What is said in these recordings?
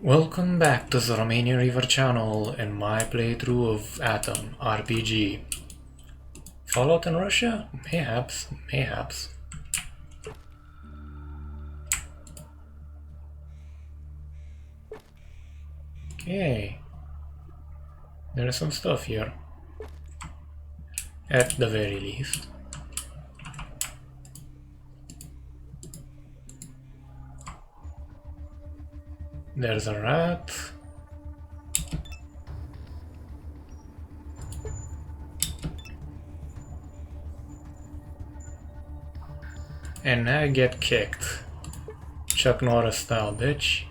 Welcome back to the Romanian Reaver channel and my playthrough of Atom RPG. Fallout in Russia? Mayhaps, mayhaps. Okay. There is some stuff here. At the very least. There's a rat. And I get kicked. Chuck Norris style, bitch.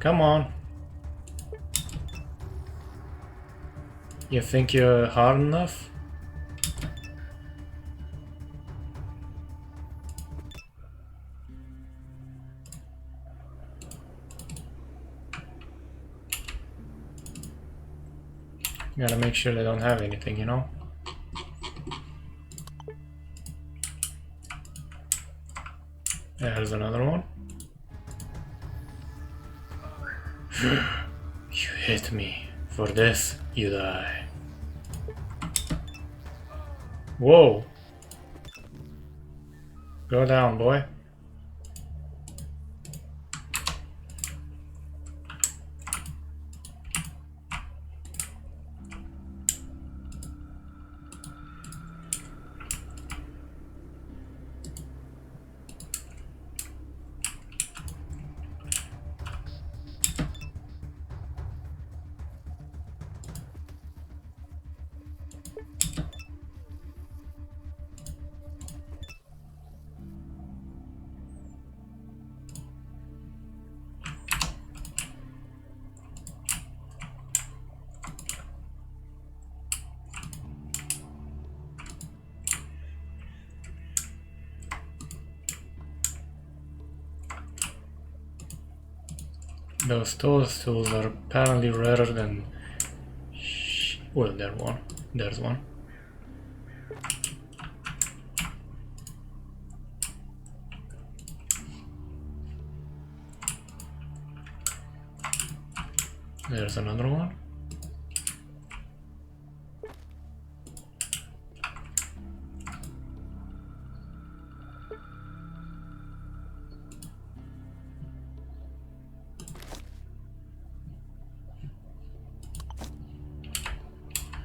Come on. You think you're hard enough? Gotta make sure they don't have anything, you know? There's another one. You hit me. For this, you die. Whoa! Go down, boy. Those toadstools are apparently rarer than... Well, there's one. There's another one.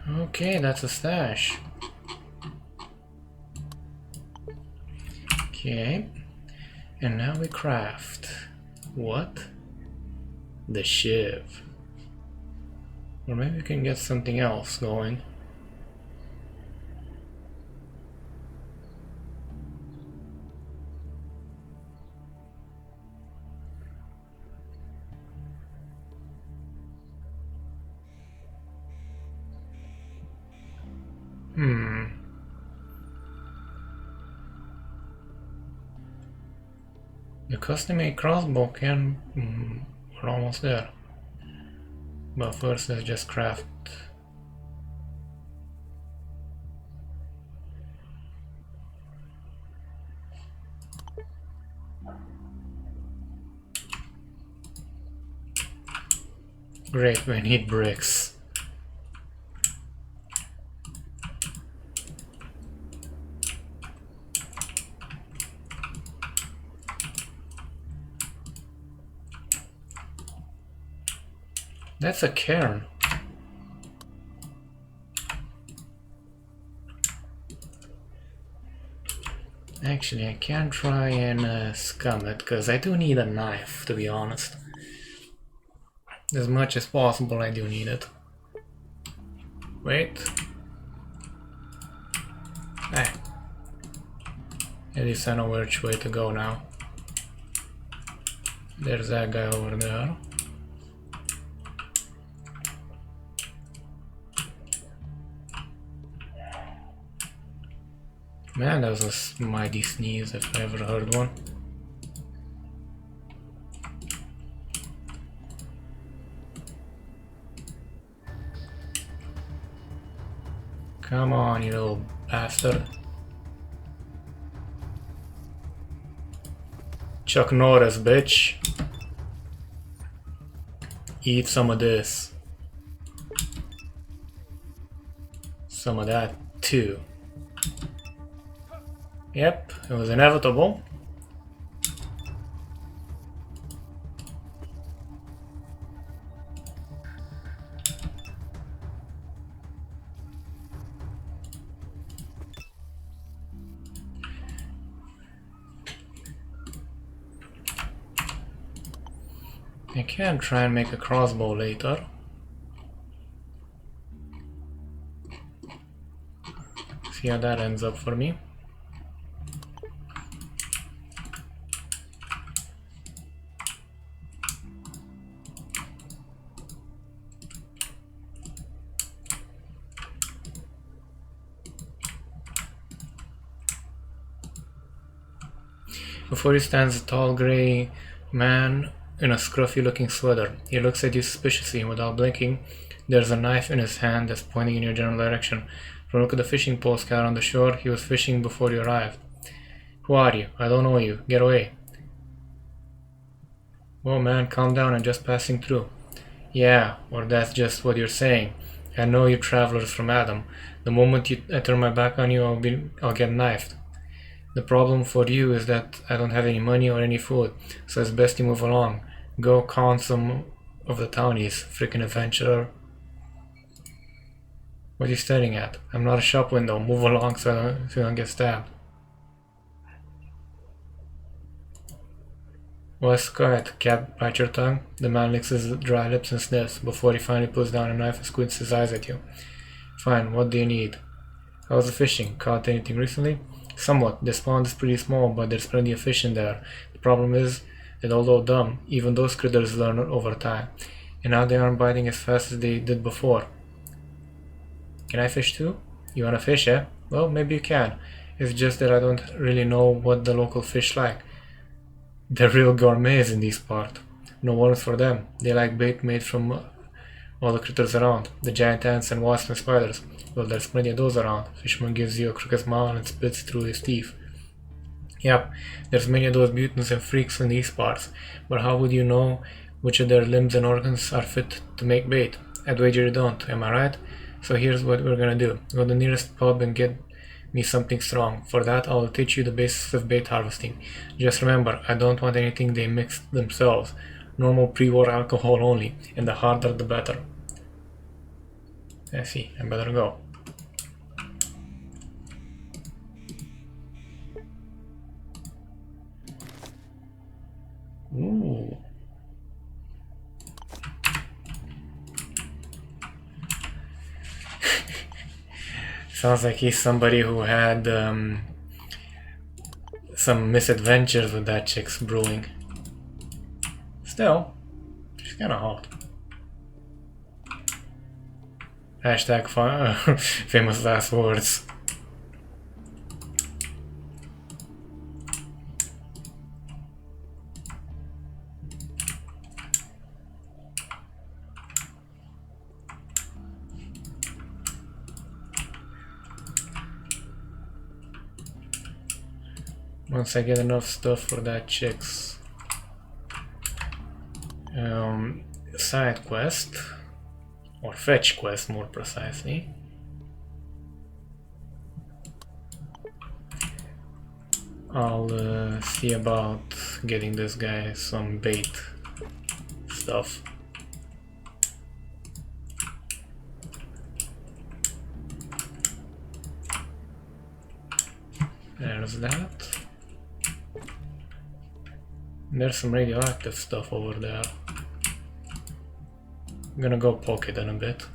Okay, that's a stash. Okay, and now we craft what? The shiv. Or maybe we can get something else going. The custom-made crossbow can... we're almost there. But first let's just craft... Great, we need bricks. That's a cairn. Actually, I can try and scum it, because I do need a knife, to be honest. As much as possible, I do need it. Wait. Ah. At least I know which way to go now. There's that guy over there. Man, that was a mighty sneeze if I ever heard one. Come on, you little bastard. Chuck Norris, bitch. Eat some of this. Some of that, too. Yep, it was inevitable. I can try and make a crossbow later. See how that ends up for me. Before you stands a tall grey man in a scruffy looking sweater. He looks at you suspiciously and without blinking. There's a knife in his hand that's pointing in your general direction. From a look at the fishing postcard on the shore, he was fishing before you arrived. Who are you? I don't know you. Get away. Whoa man, calm down, I'm just passing through. Yeah, or that's just what you're saying. I know you travelers from Adam. The moment I turn my back on you, I'll get knifed. The problem for you is that I don't have any money or any food, so it's best you move along. Go con some of the townies, freaking adventurer. What are you staring at? I'm not a shop window. Move along so you don't get stabbed. What's quiet? Cat, bite your tongue. The man licks his dry lips and sniffs before he finally puts down a knife and squints his eyes at you. Fine, what do you need? How's the fishing? Caught anything recently? Somewhat. This pond is pretty small, but there's plenty of fish in there. The problem is that although dumb, even those critters learn over time. And now they aren't biting as fast as they did before. Can I fish too? You wanna fish, eh? Well, maybe you can. It's just that I don't really know what the local fish like. They're real gourmets in these parts. No worms for them. They like bait made from all the critters around. The giant ants and wasps and spiders. Well, there's plenty of those around. Fisherman gives you a crooked smile and spits through his teeth. Yep, there's many of those mutants and freaks in these parts. But how would you know which of their limbs and organs are fit to make bait? I'd wager you don't, am I right? So here's what we're gonna do. Go to the nearest pub and get me something strong. For that, I'll teach you the basics of bait harvesting. Just remember, I don't want anything they mix themselves. Normal pre-war alcohol only, and the harder the better. I see, I better go. Ooh. Sounds like he's somebody who had some misadventures with that chick's brewing. Still, she's kinda hot. Hashtag famous last words. Once I get enough stuff for that chick's side quest, or fetch quest more precisely, I'll see about getting this guy some bait stuff. There's that. There's some radioactive stuff over there. I'm gonna go poke it in a bit.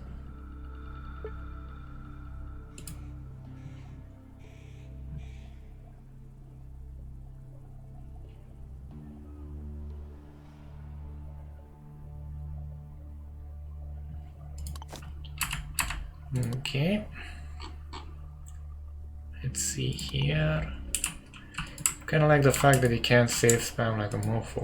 Okay. Let's see here. Kinda like the fact that he can't save spam like a mofo.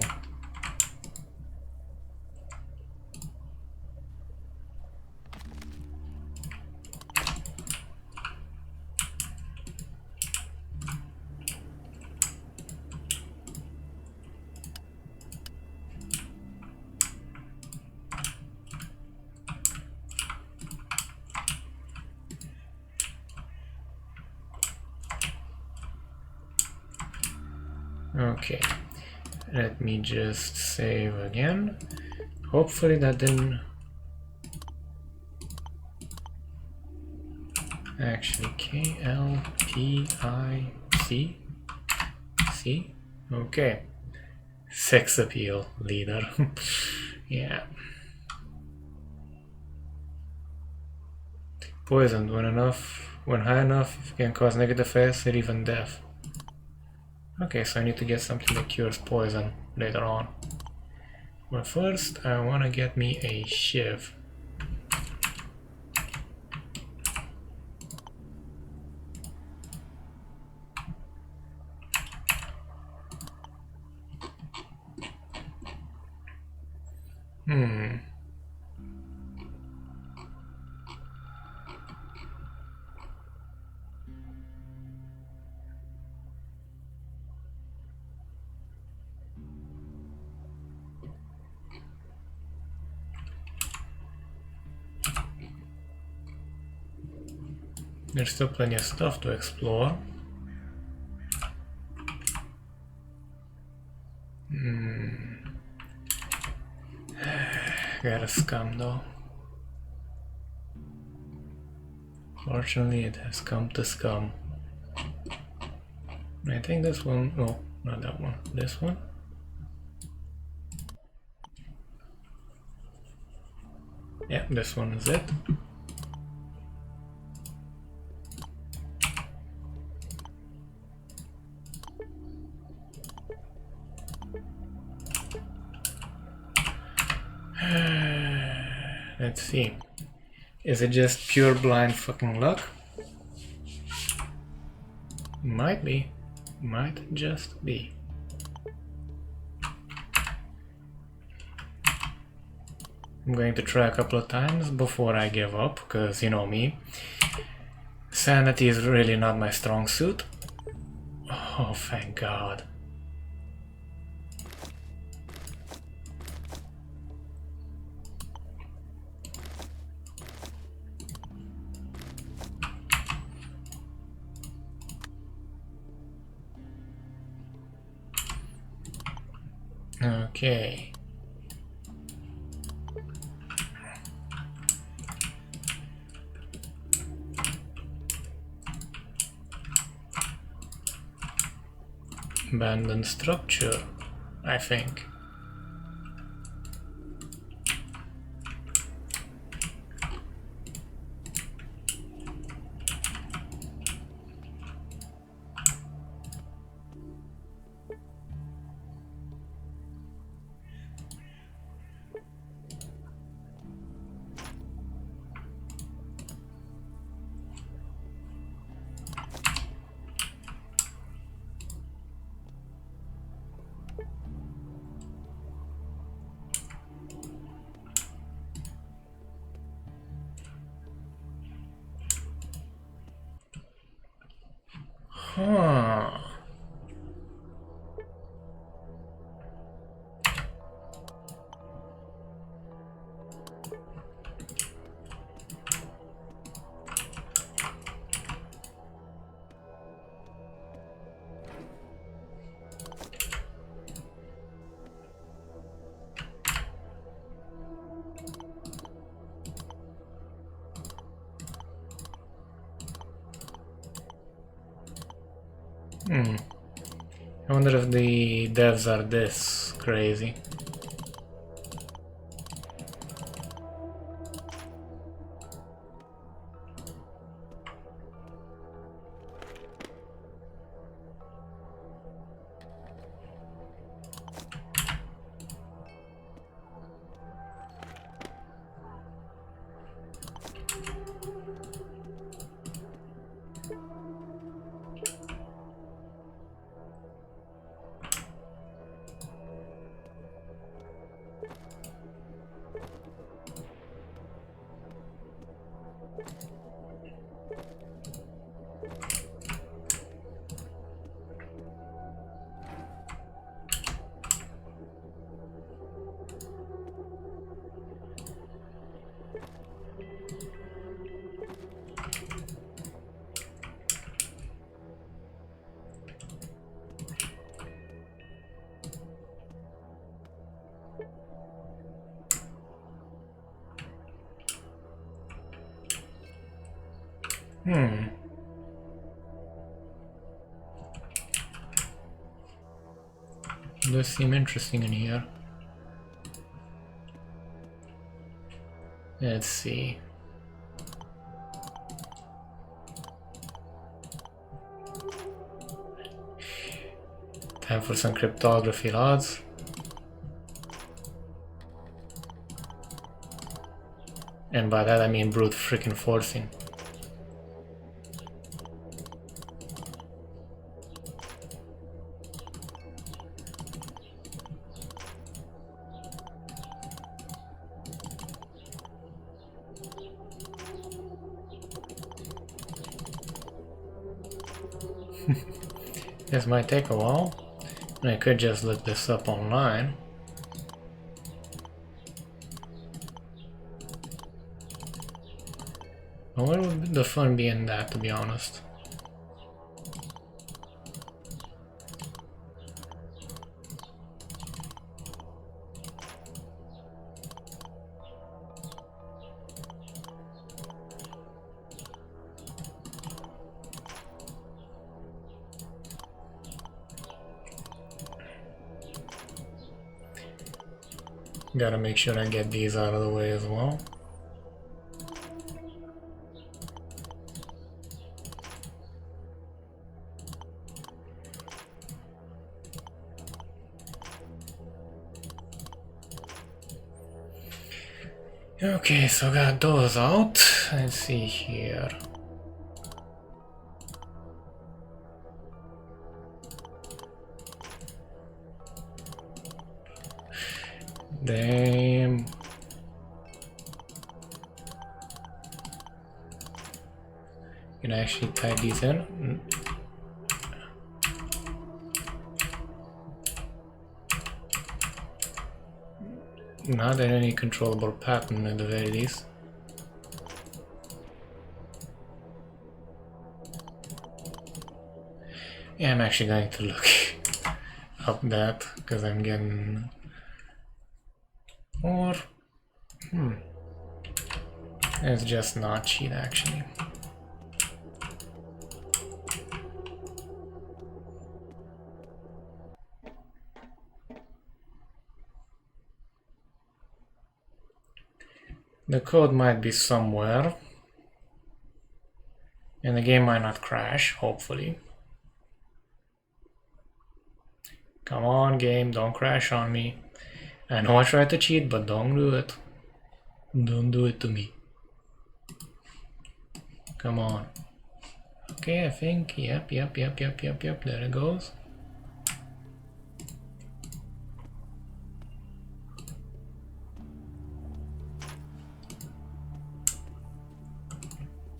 Okay, let me just save again. Hopefully that didn't... Actually, KLPIC? C? Okay. Sex appeal leader. Yeah. Poisoned when high enough can cause negative effects or even death. Okay, so I need to get something that cures poison later on. But first I wanna get me a shiv. There's still plenty of stuff to explore. Got a scum though. Fortunately, it has come to scum. I think this one, no, not that one, this one. Yeah, this one is it. Let's see. Is it just pure blind fucking luck? Might be. Might just be. I'm going to try a couple of times before I give up, because you know me. Sanity is really not my strong suit. Oh, thank God. Okay. Abandoned structure, I think. Huh. I wonder if the devs are this crazy. Does seem interesting in here. Let's see. Time for some cryptography, lads. And by that I mean brute freaking forcing. This might take a while. I could just look this up online. Well, what would the fun be in that, to be honest? Gotta make sure I get these out of the way as well. Okay, so got those out. Let's see here. Damn. Can I actually type these in? Not in any controllable pattern at the very least. Yeah, I'm actually going to look up that because I'm getting... Or... It's just not cheat actually. The code might be somewhere. And the game might not crash, hopefully. Come on, game, don't crash on me. I know I tried to cheat, but don't do it. Don't do it to me. Come on. Okay, I think, yep, there it goes.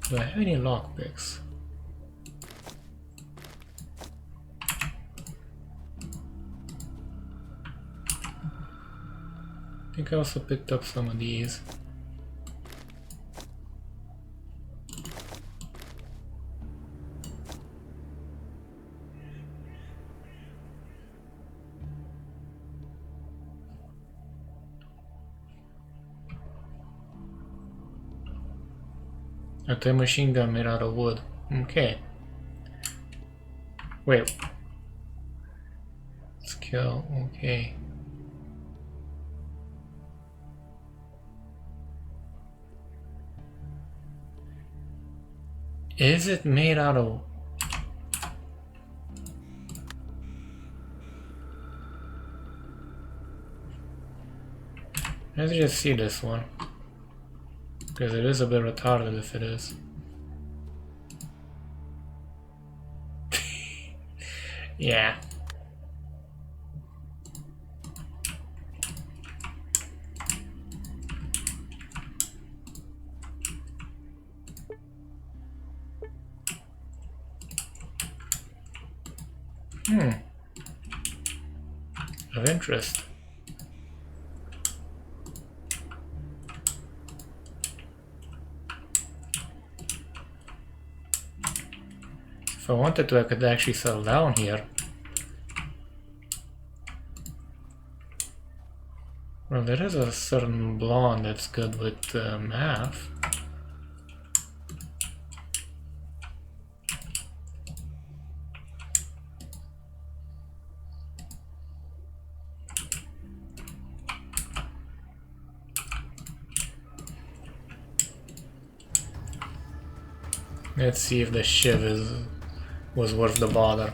Do I have any lockpicks? I think I also picked up some of these. A toy machine gun made out of wood. Okay. Wait. Skill, okay. Is it made out of... Let's just see this one. Because it is a bit retarded if it is. Yeah. Of interest. If I wanted to, I could actually settle down here. Well, there is a certain blonde that's good with math. Let's see if the shiv was worth the bother.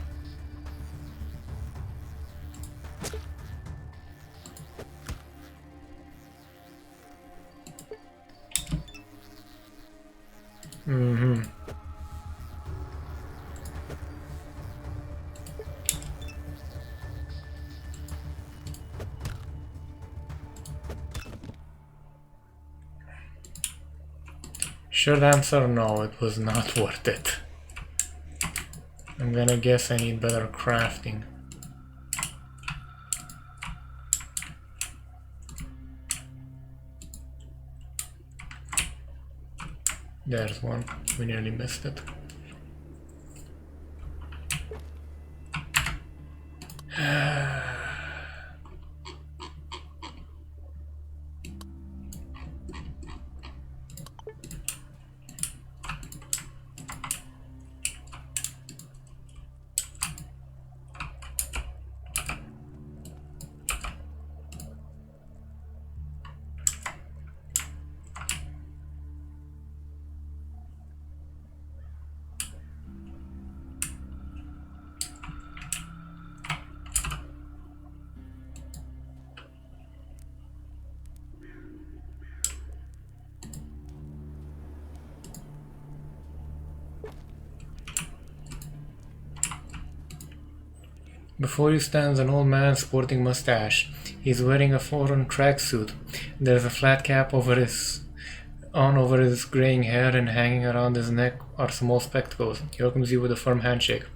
Short answer, no, it was not worth it. I'm gonna guess I need better crafting. There's one. We nearly missed it. Before you stands an old man sporting mustache. He's wearing a foreign tracksuit. There's a flat cap over his graying hair, and hanging around his neck are small spectacles. He welcomes you with a firm handshake.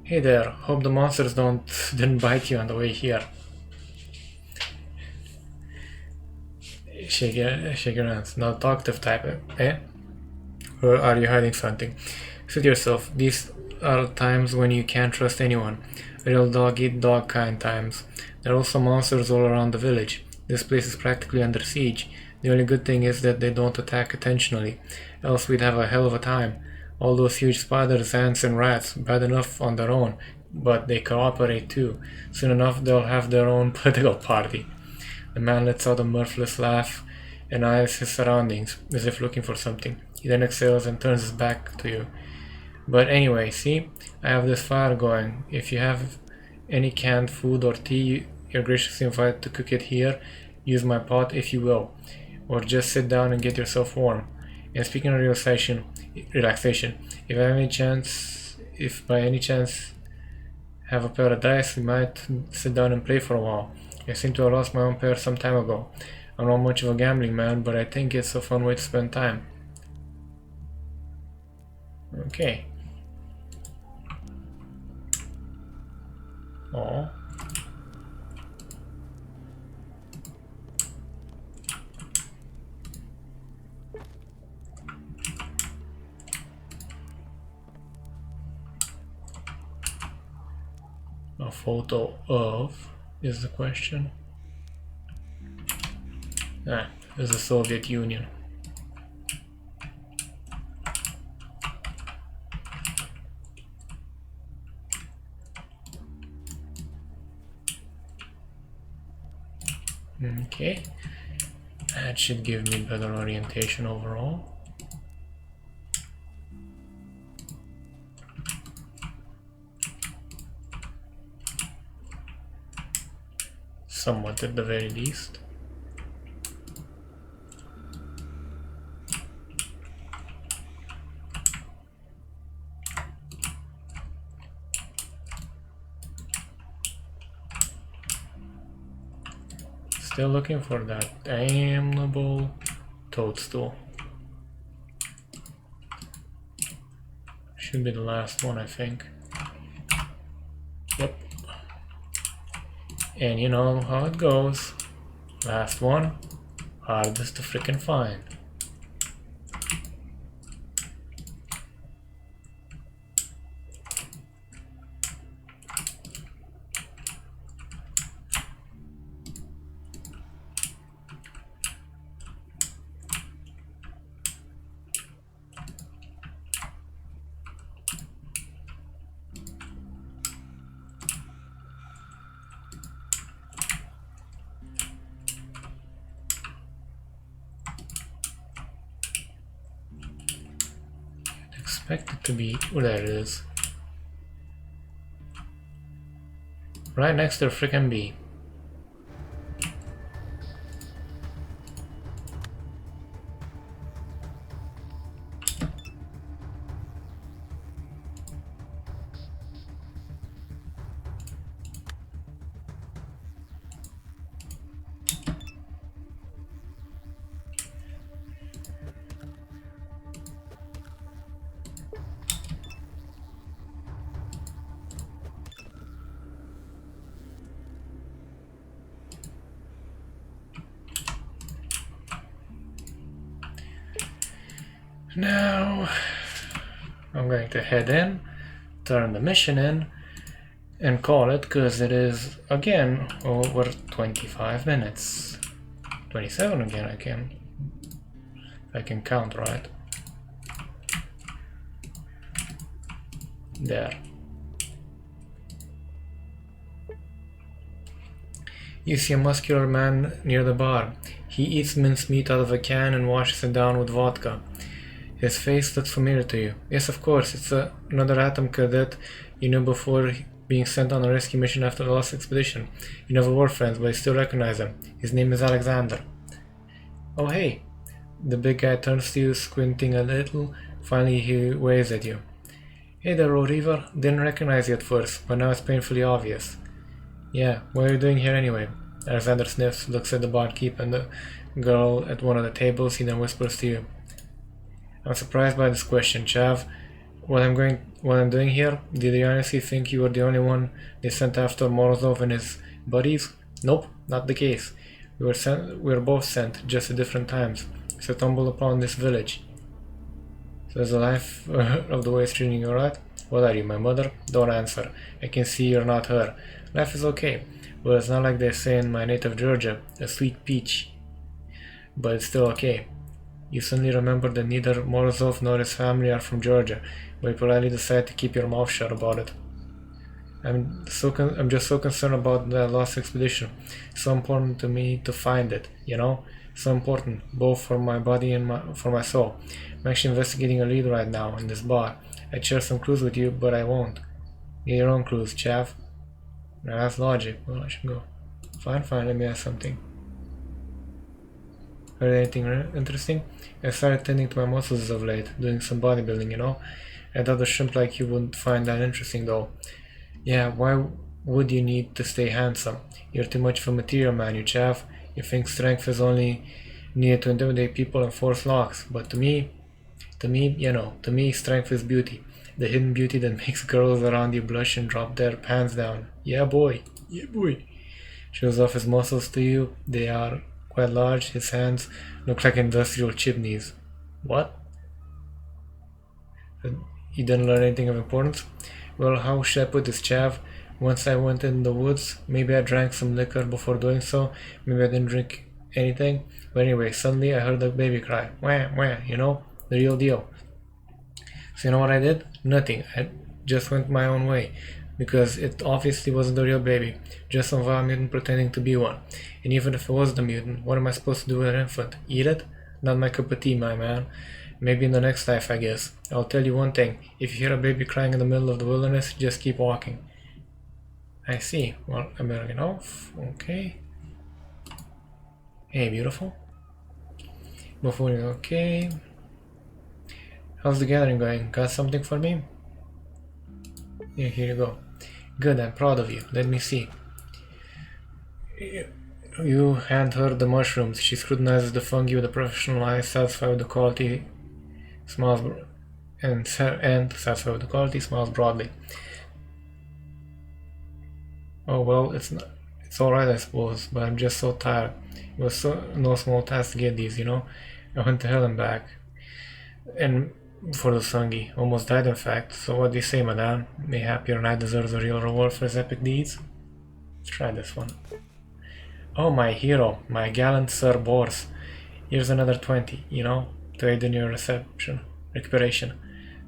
Hey there, hope the monsters didn't bite you on the way here. Shake your hands. Not talkative type, eh? Or are you hiding something? Suit yourself. These are times when you can't trust anyone. Real dog-eat-dog kind times. There are also monsters all around the village. This place is practically under siege. The only good thing is that they don't attack intentionally, else we'd have a hell of a time. All those huge spiders, ants, and rats, bad enough on their own, but they cooperate too. Soon enough they'll have their own political party. The man lets out a mirthless laugh and eyes his surroundings, as if looking for something. He then exhales and turns his back to you. But anyway, see? I have this fire going. If you have any canned food or tea, you're graciously invited to cook it here. Use my pot if you will. Or just sit down and get yourself warm. And speaking of relaxation, if by any chance have a pair of dice, we might sit down and play for a while. I seem to have lost my own pair some time ago. I'm not much of a gambling man, but I think it's a fun way to spend time. Okay. Oh. A photo of is the question. Ah, there's the Soviet Union. Okay, that should give me better orientation overall. Somewhat at the very least. Still looking for that damnable toadstool. Should be the last one, I think. Yep. And you know how it goes. Last one, hardest to frickin' find. expect it to be... Oh, there it is. Right next to the frickin' bee. Now, I'm going to head in, turn the mission in, and call it, because it is, again, over 25 minutes. 27 again, I can count right. There. You see a muscular man near the bar. He eats mincemeat out of a can and washes it down with vodka. His face looks familiar to you. Yes, of course, it's another Atom cadet you knew before being sent on a rescue mission after the lost expedition. You never were friends, but you still recognize him. His name is Alexander. Oh hey! The big guy turns to you, squinting a little. Finally, he waves at you. Hey there, Reaver. Didn't recognize you at first, but now it's painfully obvious. Yeah, what are you doing here anyway? Alexander sniffs, looks at the barkeep and the girl at one of the tables. He then whispers to you. I'm surprised by this question, Chav. What I'm doing here? Did you honestly think you were the only one they sent after Morozov and his buddies? Nope, not the case. We were both sent, just at different times. So stumbled upon this village. So is the life of the way it's treating you, right? What are you, my mother? Don't answer. I can see you're not her. Life is okay. Well, it's not like they say in my native Georgia, a sweet peach. But it's still okay. You suddenly remember that neither Morozov nor his family are from Georgia, but you politely decide to keep your mouth shut about it. I'm just so concerned about that lost expedition. It's so important to me to find it, you know? So important, both for my body and for my soul. I'm actually investigating a lead right now in this bar. I'd share some clues with you, but I won't. Get your own clues, chav. Now that's logic. Well, I should go. Fine, let me ask something. Heard anything interesting? I started tending to my muscles as of late, doing some bodybuilding, you know? I thought a shrimp like you wouldn't find that interesting though. Yeah, why would you need to stay handsome? You're too much of a material man, you chav. You think strength is only needed to intimidate people and force locks, but to me, strength is beauty. The hidden beauty that makes girls around you blush and drop their pants down. Yeah boy. Shows off his muscles to you. They are quite large. His hands look like industrial chimneys. What? You didn't learn anything of importance? Well, how should I put this, chav? Once I went in the woods, maybe I drank some liquor before doing so, maybe I didn't drink anything, but anyway, suddenly I heard a baby cry. Wah, wah, you know, the real deal. So you know what I did? Nothing. I just went my own way, because it obviously wasn't the real baby, just some vile mutant pretending to be one. And even if it was the mutant, what am I supposed to do with an infant? Eat it? Not my cup of tea, my man. Maybe in the next life, I guess. I'll tell you one thing, if you hear a baby crying in the middle of the wilderness, just keep walking. I see. Well, I better get off. Okay. Hey, beautiful. Before you okay. How's the gathering going? Got something for me? Yeah, here you go. Good, I'm proud of you. Let me see. You hand her the mushrooms. She scrutinizes the fungi with a professional eye, satisfied with the quality, smiles satisfied with the quality, smiles broadly. Oh well, it's alright I suppose, but I'm just so tired. It was no small task to get these, you know. I went to hell and back. And for the fungi, almost died in fact. So what do you say, madame? Mayhap your knight deserves a real reward for his epic deeds? Let's try this one. Oh, my hero, my gallant Sir Bors. Here's another 20, you know, to aid in your recuperation.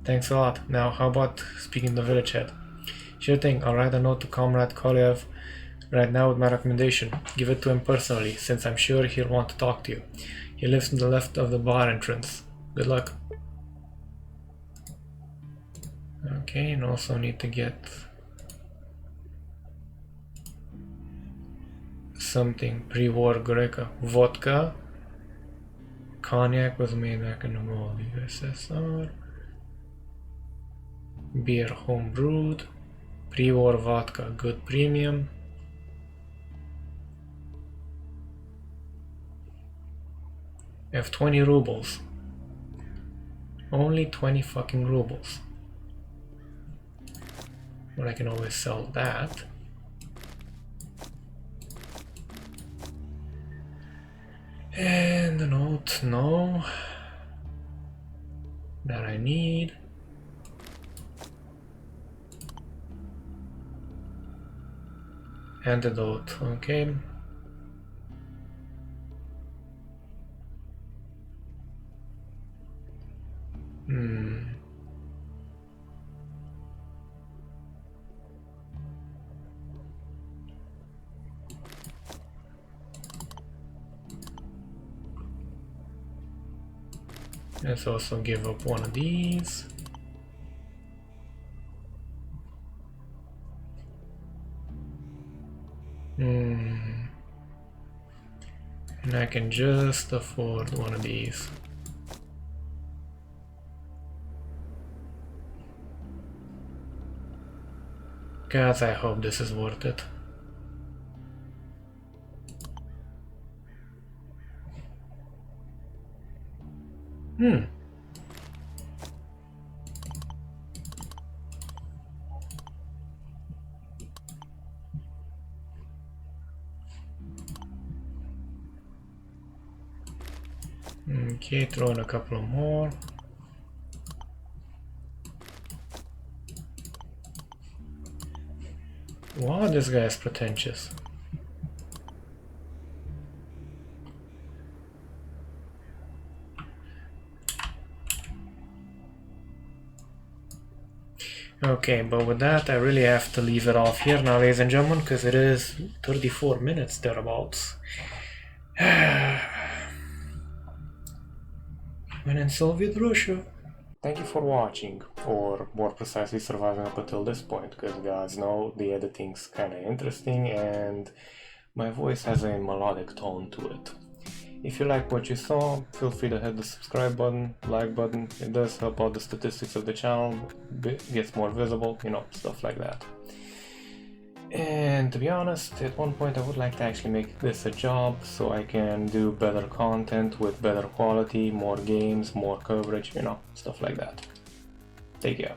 Thanks a lot. Now, how about speaking to the village head? Sure thing, I'll write a note to Comrade Kolyev right now with my recommendation. Give it to him personally, since I'm sure he'll want to talk to you. He lives to the left of the bar entrance. Good luck. Okay, and also need to get something pre-war Greca. Vodka. Cognac was made back in the old USSR. Beer home brewed. Pre-war vodka, good premium. I have 20 rubles. Only 20 fucking rubles. But I can always sell that. And a note, no. That I need. Antidote, okay. Let's also give up one of these. And I can just afford one of these. God, I hope this is worth it. Okay, throw in a couple more. Wow, this guy is pretentious. Okay, but with that, I really have to leave it off here now, ladies and gentlemen, because it is 34 minutes thereabouts. When in Soviet Russia. Thank you for watching, or more precisely surviving up until this point, because guys know the editing's kinda interesting and my voice has a melodic tone to it. If you like what you saw, feel free to hit the subscribe button, like button. It does help out the statistics of the channel, gets more visible, you know, stuff like that. And to be honest, at one point I would like to actually make this a job so I can do better content with better quality, more games, more coverage, you know, stuff like that. Take care.